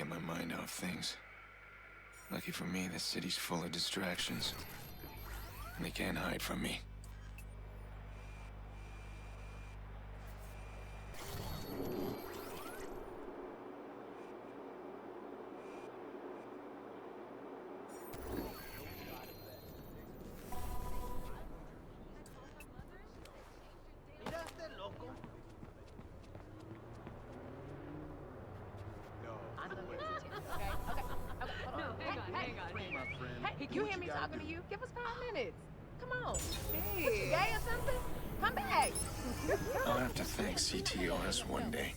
get my mind off things. Lucky for me, this city's full of distractions. And they can't hide from me. Hey, you hear me talking to you? Give us 5 minutes. Come on. Hey. What, you gay or something? Come back. I'll have to thank CTOS one day.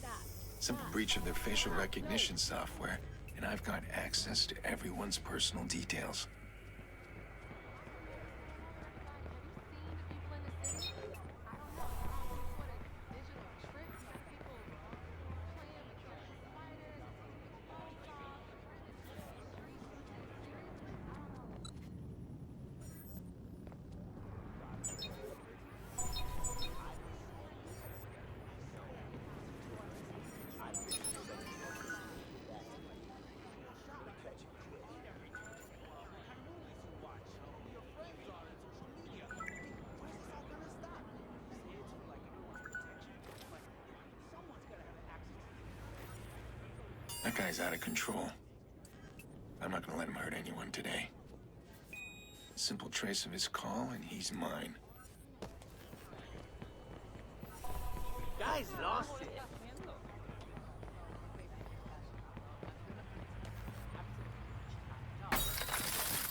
Simple breach of their facial recognition software, and I've got access to everyone's personal details. That guy's out of control. I'm not gonna let him hurt anyone today. Simple trace of his call, and he's mine. Guys lost it.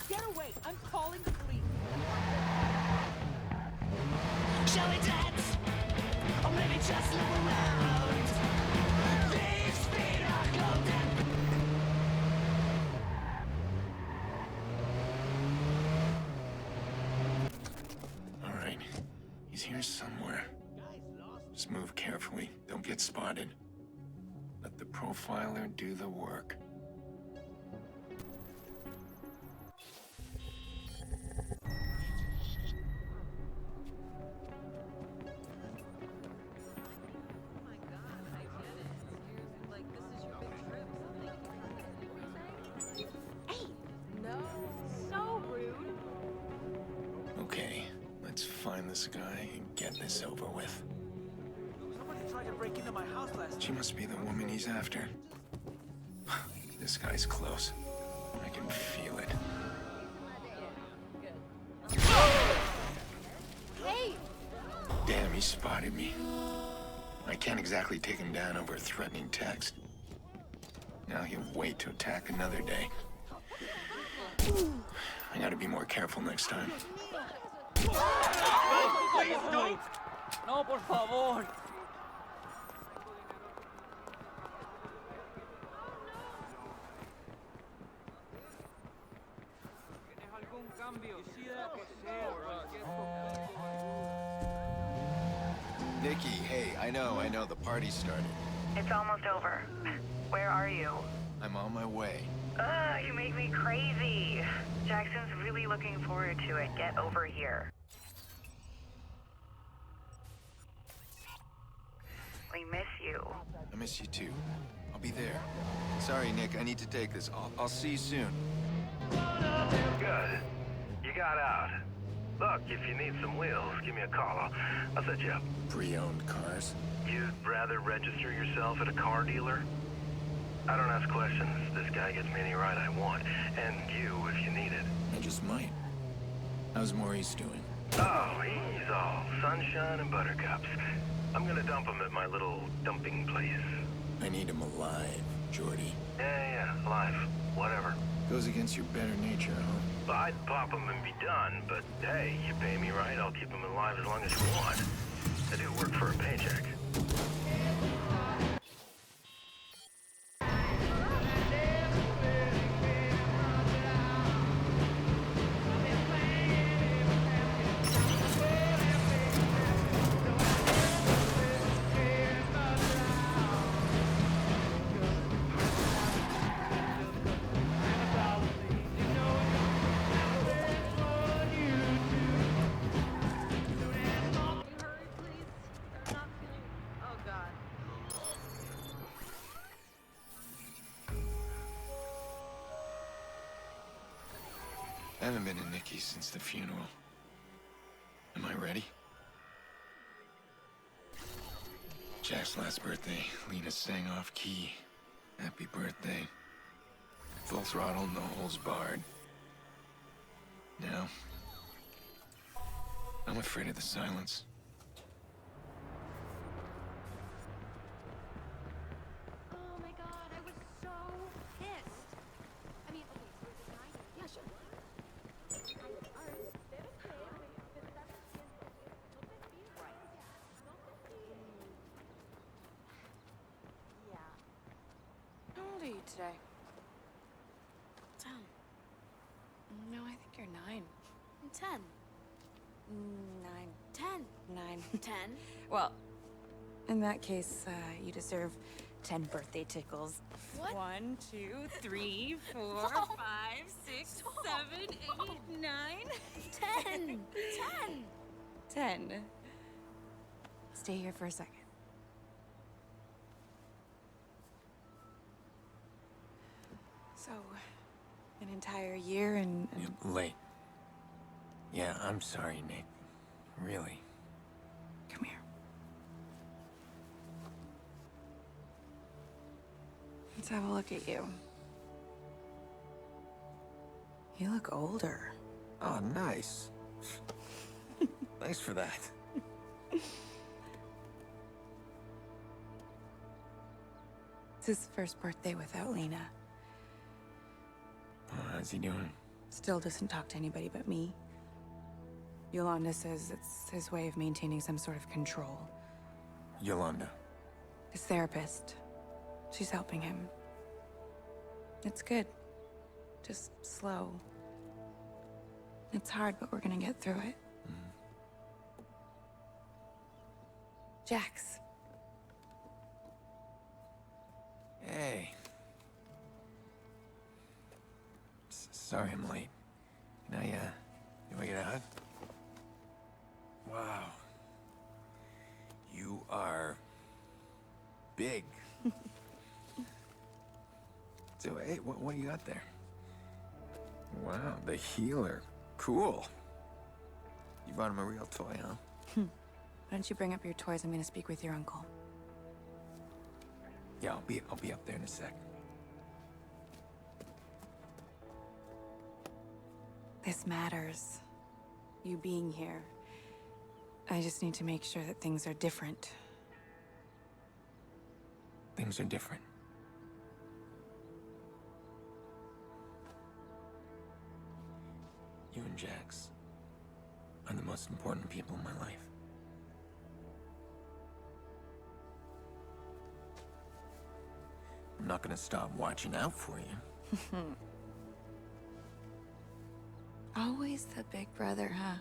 Get away. I'm calling the police. Shall we dance? Or maybe just look around. These feet are golden. All right, he's here somewhere. Just move carefully. Don't get spotted. Let the profiler do the work. Okay, let's find this guy and get this over with. Somebody tried to break into my house last She must be the woman he's after. This guy's close. I can feel it. Hey! Damn, he spotted me. I can't exactly take him down over a threatening text. Now he'll wait to attack another day. I gotta be more careful next time. Please don't! No, por favor. ¿Tienes algún cambio? Nikki, hey, I know, the party's started. It's almost over. Where are you? I'm on my way. Ugh, you make me crazy. Jackson's really looking forward to it. Get over here. We miss you. I miss you too. I'll be there. Sorry, Nick, I need to take this. I'll see you soon. Good. You got out. Look, if you need some wheels, give me a call. I'll set you up. Pre-owned cars? You'd rather register yourself at a car dealer? I don't ask questions. This guy gets me any ride I want. And you, if you need it. I just might. How's Maurice doing? Oh, he's all sunshine and buttercups. I'm gonna dump him at my little dumping place. I need him alive, Jordy. Yeah, alive. Whatever. Goes against your better nature, huh? I'd pop him and be done, but hey, you pay me right, I'll keep him alive as long as you want. I do work for a paycheck. I haven't been to Nikki's since the funeral. Am I ready? Jack's last birthday, Lena sang off key. Happy birthday. Full throttle, no holes barred. Now, I'm afraid of the silence. Oh my god, I was so pissed. I mean, okay, so is it 9? Yeah, sure. How old are you today? 10. No, I think you're 9. 10. 9. 10. 9. 10. Well, in that case, you deserve 10 birthday tickles. What? 1, 2, 3, 4, 5, 6, 7, 8, 9. 10. 10. 10. Stay here for a second. So, an entire year and Late. Yeah, I'm sorry, Nate. Really. come here. Let's have a look at you. You look older. Oh, nice. Thanks for that. It's his first birthday without Lena. How's he doing? Still doesn't talk to anybody but me. Yolanda says it's his way of maintaining some sort of control. Yolanda. His therapist. She's helping him. It's good. Just slow. It's hard, but we're gonna get through it. Jax. Hey. Sorry I'm late. Can I get a hug? Wow. You are big. So, hey, what do you got there? Wow, the healer. Cool. You brought him a real toy, huh? Why don't you bring up your toys? I'm gonna speak with your uncle. Yeah, I'll be up there in a sec. This matters. You being here. I just need to make sure that things are different. Things are different. You and Jax are the most important people in my life. I'm not gonna stop watching out for you. Always the big brother, huh?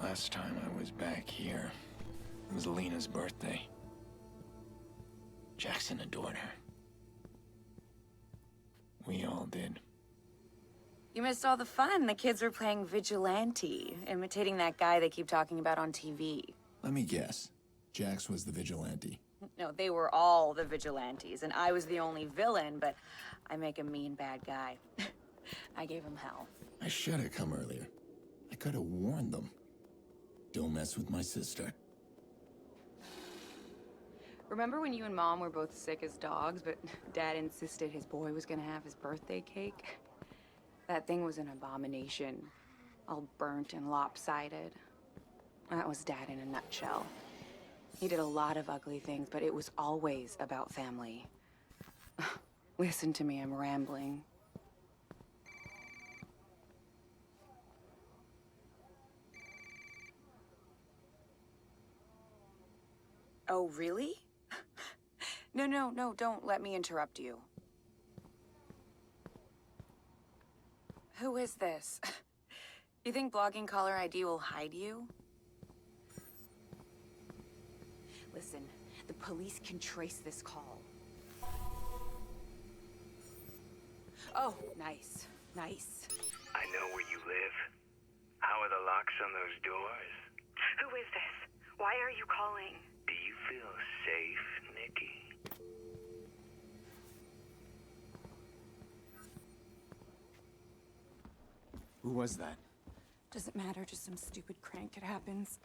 Last time I was back here, it was Lena's birthday. Jackson adored her. We all did. You missed all the fun. The kids were playing vigilante, imitating that guy they keep talking about on TV. Let me guess. Jax was the vigilante. No, they were all the vigilantes, and I was the only villain, but I make a mean bad guy. I gave him hell. I should have come earlier. I could have warned them. Don't mess with my sister. Remember when you and Mom were both sick as dogs, but Dad insisted his boy was gonna have his birthday cake? That thing was an abomination. All burnt and lopsided. That was Dad in a nutshell. He did a lot of ugly things, but it was always about family. Listen to me, I'm rambling. Oh, really? No, don't let me interrupt you. Who is this? You think blogging caller ID will hide you? Listen, the police can trace this call. Oh, nice. I know where you live. How are the locks on those doors? Who is this? Why are you calling? Do you feel safe, Nikki? Who was that? Doesn't matter, just some stupid crank. It happens.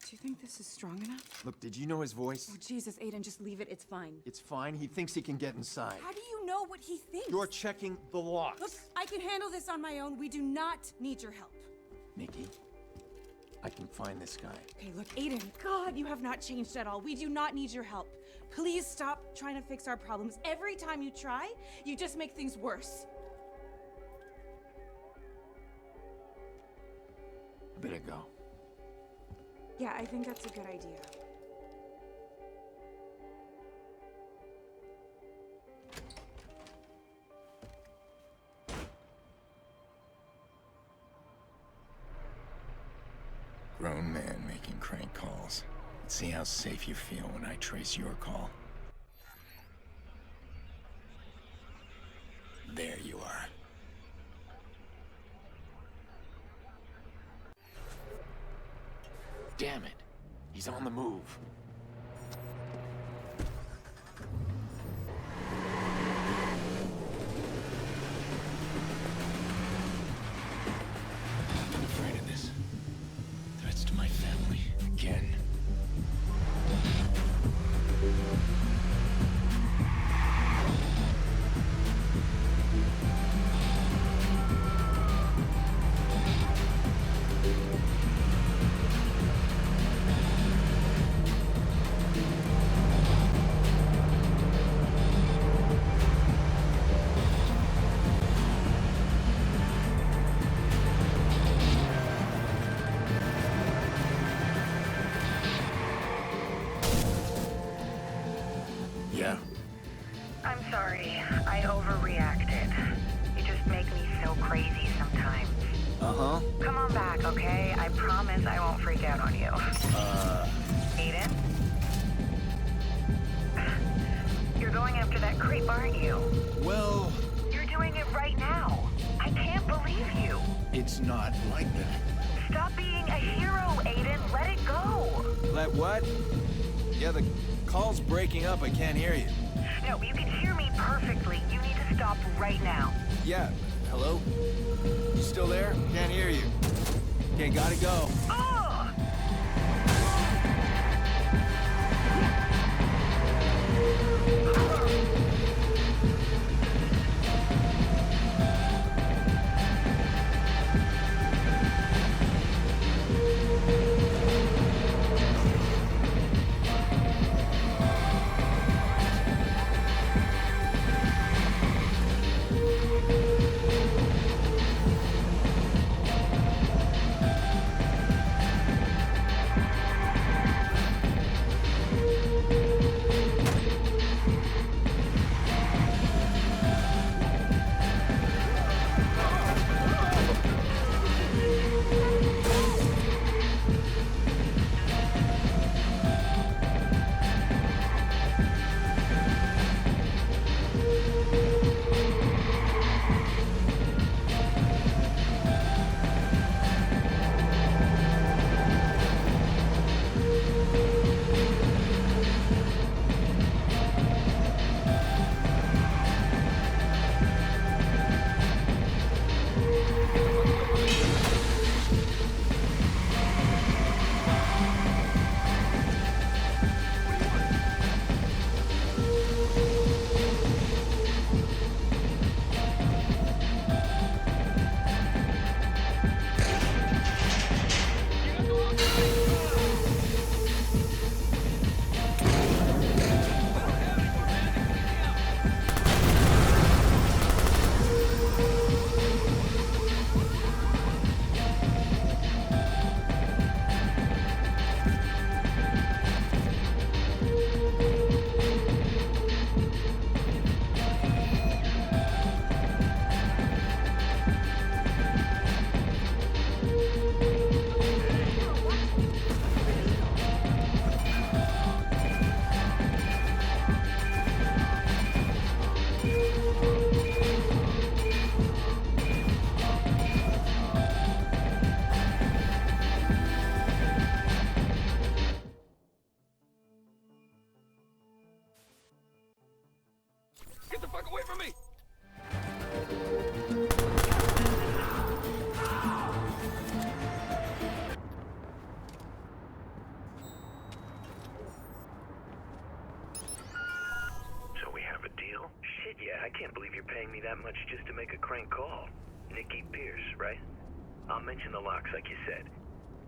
Do you think this is strong enough? Look, did you know his voice? Oh, Jesus, Aiden, just leave it. It's fine. It's fine. He thinks he can get inside. How do you know what he thinks? You're checking the locks. Look, I can handle this on my own. We do not need your help. Nikki, I can find this guy. Okay, look, Aiden, God, you have not changed at all. We do not need your help. Please stop trying to fix our problems. Every time you try, you just make things worse. I better go. Yeah, I think that's a good idea. Grown man making crank calls. Let's see how safe you feel when I trace your call. There you are. Damn it. He's on the move. I'm afraid of this. Threats to my family. Again. Yeah. I'm sorry. I overreacted. You just make me so crazy sometimes. Uh-huh. Come on back, okay? I promise I won't freak out on you. Aiden? You're going after that creep, aren't you? Well, You're doing it right now. I can't believe you. it's not like that. Stop being a hero, Aiden. Let it go. Let what? Yeah, the call's breaking up. I can't hear you. No, you can hear me perfectly. You need to stop right now. Yeah. Hello? You still there? Can't hear you. Okay, gotta go. Ugh! call. Nikki Pierce, right? I'll mention the locks like you said.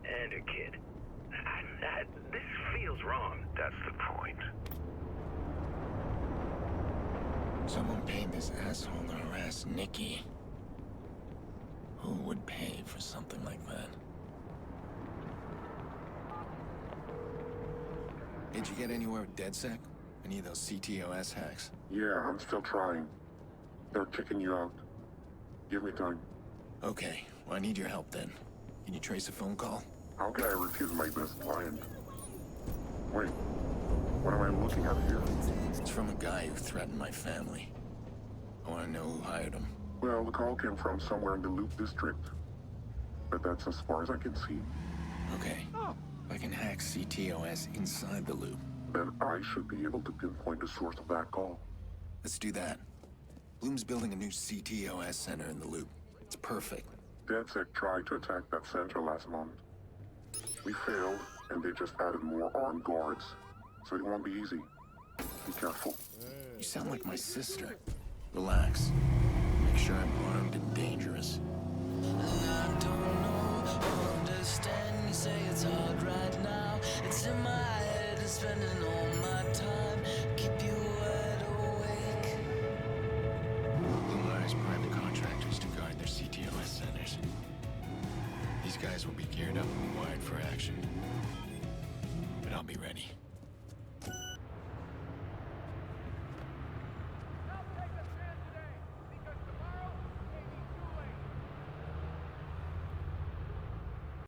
And her kid. This feels wrong. That's the point. Someone paid this asshole to harass Nikki. Who would pay for something like that? Did you get anywhere with DedSec? Any of those CTOS hacks? Yeah, I'm still trying. They're kicking you out. Give me time. Okay, well, I need your help then. Can you trace a phone call? How can I refuse my best client? Wait, what am I looking at here? It's from a guy who threatened my family. I want to know who hired him. Well, the call came from somewhere in the Loop District. But that's as far as I can see. Okay. If I can hack CTOS inside the loop. Then I should be able to pinpoint the source of that call. Let's do that. Bloom's building a new CTOS center in the loop. It's perfect. DedSec tried to attack that center last month. We failed, and they just added more armed guards. So it won't be easy. Be careful. You sound like my sister. Relax. Make sure I'm armed and dangerous. I don't know, understand. You say it's hard right now. It's in my head and spending all my time. Keep you wide awake. Bloom hires private contractors to guard their CTOS centers. These guys will be geared up and wired for action. But I'll be ready.